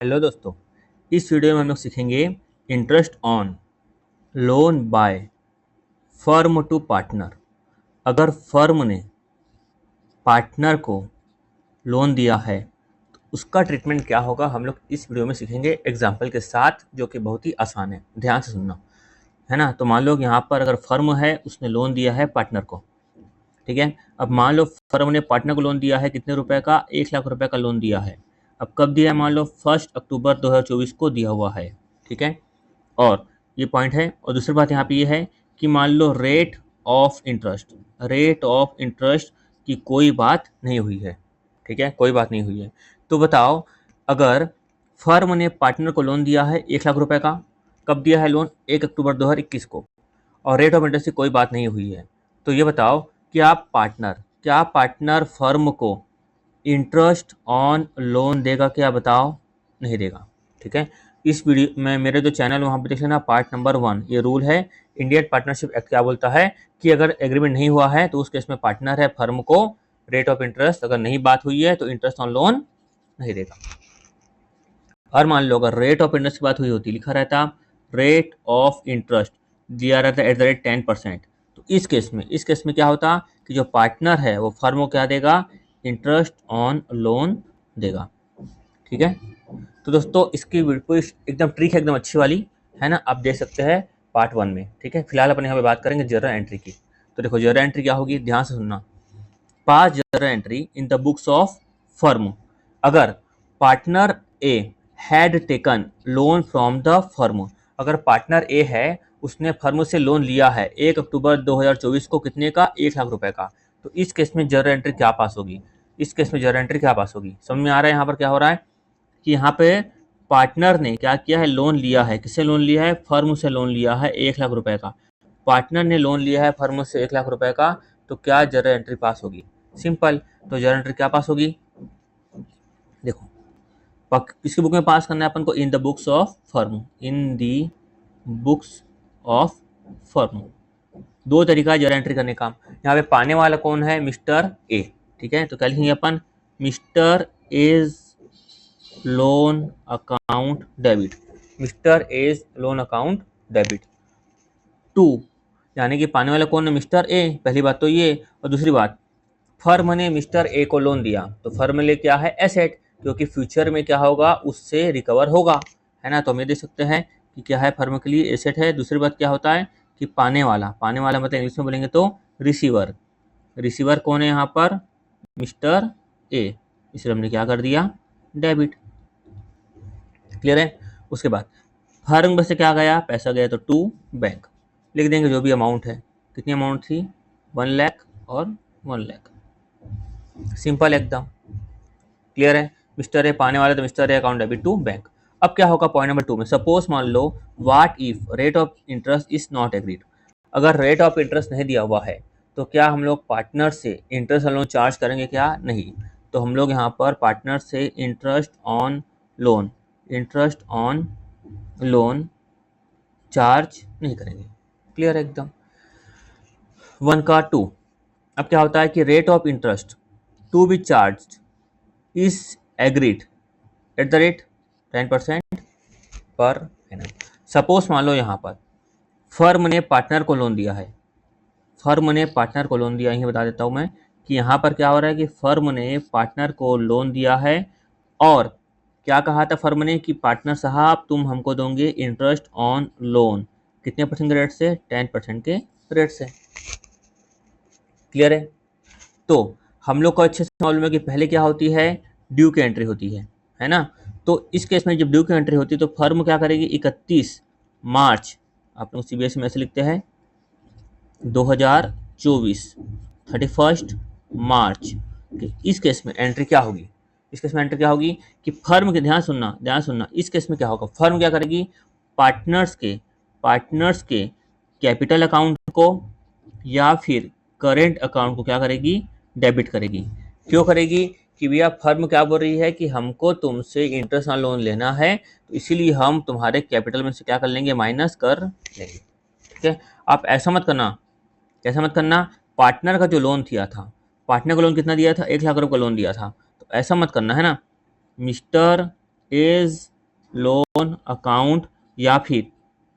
Hello दोस्तों, इस video में हम लोग सीखेंगे interest on loan by firm to partner. अगर फर्म ने पार्टनर को लोन दिया है तो उसका ट्रीटमेंट क्या होगा, हम लोग इस वीडियो में सीखेंगे एग्जाम्पल के साथ, जो कि बहुत ही आसान है। ध्यान से सुनना, है ना। तो मान लो यहाँ पर अगर फर्म है, उसने लोन दिया है पार्टनर को, ठीक है। अब मान लो फर्म ने पार्टनर को लोन दिया है कितने रुपए का, 1 लाख रुपए का लोन दिया है। अब कब दिया है, मान लो 1 अक्टूबर 2024 को दिया हुआ है, ठीक है। और ये पॉइंट है। और दूसरी बात यहाँ पे ये है कि मान लो रेट ऑफ इंटरेस्ट की कोई बात नहीं हुई है, ठीक है, कोई बात नहीं हुई है। तो बताओ, अगर फर्म ने पार्टनर को लोन दिया है 1 लाख रुपए का, कब दिया है लोन, 1 अक्टूबर 2021 को, और रेट ऑफ इंटरेस्ट की कोई बात नहीं हुई है, तो ये बताओ क्या पार्टनर फर्म को इंटरेस्ट ऑन लोन देगा, क्या बताओ, नहीं देगा, ठीक है। इस वीडियो में मेरे जो चैनल वहाँ पे देख लेना, पार्ट नंबर 1, ये रूल है। इंडियन पार्टनरशिप एक्ट क्या बोलता है कि अगर एग्रीमेंट नहीं हुआ है तो उस केस में पार्टनर है फर्म को रेट ऑफ इंटरेस्ट, अगर नहीं बात हुई है तो इंटरेस्ट ऑन लोन नहीं देगा। और मान लो अगर रेट ऑफ इंटरेस्ट की बात हुई होती, लिखा रहता रेट ऑफ इंटरेस्ट, दिया रहता @10%, तो इस केस में क्या होता कि जो पार्टनर है वो फर्म को क्या देगा, इंटरेस्ट ऑन लोन देगा, ठीक है। तो दोस्तों इसकी बिल्कुल एकदम ट्रिक है, एकदम अच्छी वाली, है ना। आप देख सकते हैं पार्ट 1 में, ठीक है। फिलहाल अपन यहाँ पे बात करेंगे जर्नल एंट्री की। तो देखो जर्नल एंट्री क्या होगी, ध्यान से सुनना। Pass journal entry in the books of firm, अगर partner A had taken loan from the firm, अगर पार्टनर ए है उसने फर्म से लोन लिया है 1 अक्टूबर 2024 को, कितने का, 1 लाख रुपए का, तो इस केस में जर्नल एंट्री क्या पास होगी, समझ में आ रहा है यहाँ पर क्या हो रहा है कि यहाँ पे पार्टनर ने क्या किया है, लोन लिया है, किससे लोन लिया है, फर्म से लोन लिया है 1 लाख रुपए का। पार्टनर ने लोन लिया है फर्म से 1 लाख रुपए का, तो क्या जर्नल एंट्री पास होगी, सिंपल। तो जर्नल एंट्री क्या पास होगी, देखो किसकी बुक में पास करना है अपन को, इन the books of firm, in the books of firm. दो तरीका है जर्नल एंट्री करने का। यहाँ पे पाने वाला कौन है, मिस्टर ए, ठीक है। तो क्या लिखेंगे अपन, mister A's loan account debit, mister A's loan account debit to, यानी कि पाने वाला कौन है, मिस्टर ए, पहली बात तो ये। और दूसरी बात, फर्म ने मिस्टर ए को लोन दिया, तो फर्म ले क्या है, एसेट, क्योंकि फ्यूचर में क्या होगा, उससे रिकवर होगा, है ना। तो हम ये देख सकते हैं कि क्या है, फर्म के लिए एसेट है। दूसरी बात क्या होता है कि पाने वाला मतलब इंग्लिश में बोलेंगे तो रिसीवर, रिसीवर कौन है यहाँ पर, मिस्टर ए, इसलिए हमने क्या कर दिया, डेबिट, क्लियर है। उसके बाद फर्म में से क्या गया, पैसा गया, तो टू बैंक, लिख देंगे जो भी अमाउंट है, कितनी अमाउंट थी, 1 लाख और 1 लाख, सिंपल एकदम, क्लियर है। मिस्टर ए पाने वाले, तो mister A account debit to bank. अब क्या होगा पॉइंट नंबर 2 में, सपोज मान लो what if rate of interest is not agreed, अगर रेट ऑफ इंटरेस्ट नहीं दिया हुआ है तो क्या हम लोग पार्टनर से इंटरेस्ट लोन चार्ज करेंगे, क्या नहीं। तो हम लोग यहाँ पर पार्टनर से इंटरेस्ट ऑन लोन चार्ज नहीं करेंगे, क्लियर है एकदम। 1 का 2, अब क्या होता है कि rate of interest to be charge is agreed @10% per annum. Suppose मान लो यहाँ पर फर्म ने पार्टनर को लोन दिया है, यही बता देता हूँ मैं कि यहाँ पर क्या हो रहा है कि फर्म ने पार्टनर को लोन दिया है, और क्या कहा था फर्म ने कि पार्टनर साहब तुम हमको दोगे इंटरेस्ट ऑन लोन, कितने परसेंट के रेट से, 10% के रेट से, क्लियर है। तो हम लोग को अच्छे से मालूम है कि पहले क्या होती है, ड्यू की एंट्री होती है ना। तो इस केस में जब ड्यू की एंट्री होती है तो फर्म क्या करेगी, 31 मार्च, आप लोग सीबीएसई में ऐसे लिखते हैं 2024, 31 मार्च, इस केस में एंट्री क्या होगी, कि फर्म के, ध्यान सुनना, इस केस में क्या होगा, फर्म क्या करेगी, पार्टनर्स के कैपिटल अकाउंट को या फिर करेंट अकाउंट को क्या करेगी, डेबिट करेगी। क्यों करेगी कि भैया फर्म क्या बोल रही है कि हमको तुमसे इंटरेस्ट ऑन लोन लेना है, तो इसीलिए हम तुम्हारे कैपिटल में से क्या कर लेंगे, माइनस कर लेंगे, ठीक है। आप ऐसा मत करना, पार्टनर का जो लोन दिया था, पार्टनर का लोन कितना दिया था, 1 लाख रुपये का लोन दिया था, तो ऐसा मत करना, है ना। मिस्टर एज लोन अकाउंट या फिर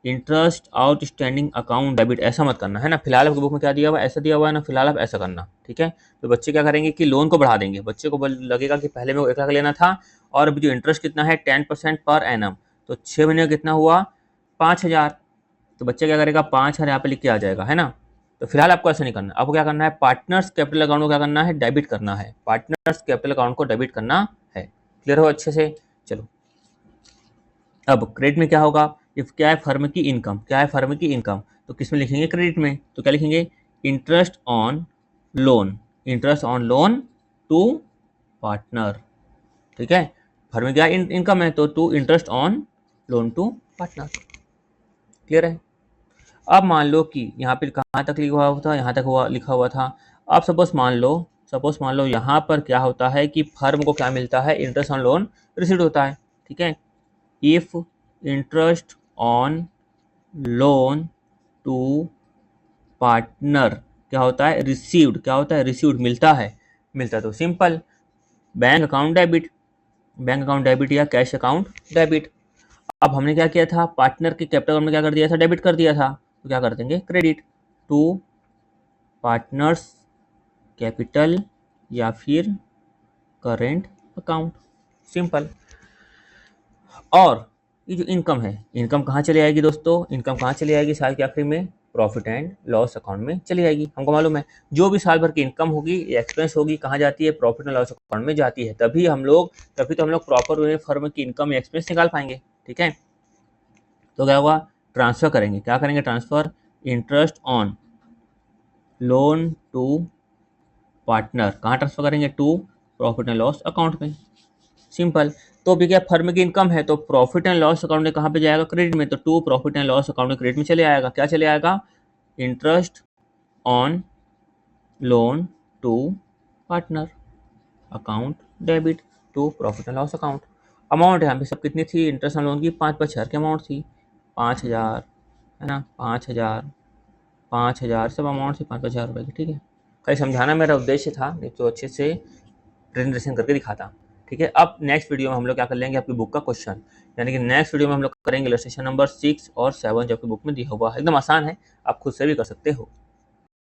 इंटरेस्ट आउटस्टैंडिंग अकाउंट डेबिट, ऐसा मत करना है ना। फिलहाल आपकी बुक में क्या दिया हुआ है, ऐसा दिया हुआ है ना, फिलहाल आप ऐसा करना, ठीक है। तो बच्चे क्या करेंगे कि लोन को बढ़ा देंगे, बच्चे को लगेगा कि पहले मेरे को 1 लाख लेना था और अभी जो इंटरेस्ट कितना है 10% पर एनम, तो 6 महीने का कितना हुआ 5,000। तो बच्चा क्या करेगा 5,000 यहाँ पे लिख के आ जाएगा, है ना। तो फिलहाल आपको ऐसा नहीं करना, आपको क्या करना है पार्टनर्स कैपिटल अकाउंट को क्या करना है डेबिट करना है, पार्टनर्स कैपिटल अकाउंट को डेबिट करना है। क्लियर हो अच्छे से। चलो अब क्रेडिट में क्या होगा, इफ क्या है फर्म की इनकम, क्या है फर्म की इनकम, तो किस में लिखेंगे क्रेडिट में, तो क्या लिखेंगे interest on loan, interest on loan to partner, ठीक है। फर्म में क्या इनकम है तो to interest on loan to partner. Clear है। अब मान लो कि यहाँ पे कहाँ तक लिखा हुआ था, यहाँ तक लिखा हुआ था। अब सपोज मान लो यहाँ पर क्या होता है कि फर्म को क्या मिलता है इंटरेस्ट ऑन लोन रिसीव्ड होता है, ठीक है। If interest on loan to partner क्या होता है रिसीव्ड, क्या होता है रिसीव्ड, मिलता है, मिलता है तो simple bank account debit, bank account debit या कैश अकाउंट डेबिट। अब हमने क्या किया था पार्टनर के कैपिटल अकाउंट में क्या कर दिया था डेबिट कर दिया था, तो क्या कर देंगे क्रेडिट टू पार्टनर्स कैपिटल या फिर करेंट अकाउंट, सिंपल। और ये जो इनकम है, इनकम कहाँ चली आएगी दोस्तों, इनकम कहाँ चली आएगी साल के आखिरी में प्रॉफिट एंड लॉस अकाउंट में चली आएगी। हमको मालूम है जो भी साल भर की इनकम होगी एक्सपेंस होगी कहाँ जाती है प्रॉफिट एंड लॉस अकाउंट में जाती है, तभी तो हम लोग प्रॉपर वे फर्म की इनकम एक्सपेंस निकाल पाएंगे, ठीक है। तो क्या होगा ट्रांसफर करेंगे, क्या करेंगे transfer interest on loan to partner, कहाँ ट्रांसफर करेंगे to profit and loss account में, सिंपल। तो भी क्या फर्म की इनकम है तो प्रॉफिट एंड लॉस अकाउंट में कहाँ पे जाएगा क्रेडिट में, तो to profit and loss account में क्रेडिट में चले आएगा, क्या चले आएगा interest on loan to partner account debit to profit and loss account. Amount यहाँ पे सब कितनी थी इंटरेस्ट ऑन लोन की 5,500 की अमाउंट थी, 5,000 है ना, 5,000 5,000 सब अमाउंट थी 5,000 रुपये की, ठीक है। कहीं समझाना मेरा उद्देश्य था, नहीं तो अच्छे से प्रेजेंटेशन करके दिखाता, ठीक है। अब नेक्स्ट वीडियो में हम लोग क्या कर लेंगे आपकी बुक का क्वेश्चन, यानी कि नेक्स्ट वीडियो में हम लोग करेंगे इलस्ट्रेशन नंबर 6 और 7 जो आपकी बुक में दिया हुआ है, एकदम आसान है, आप खुद से भी कर सकते हो।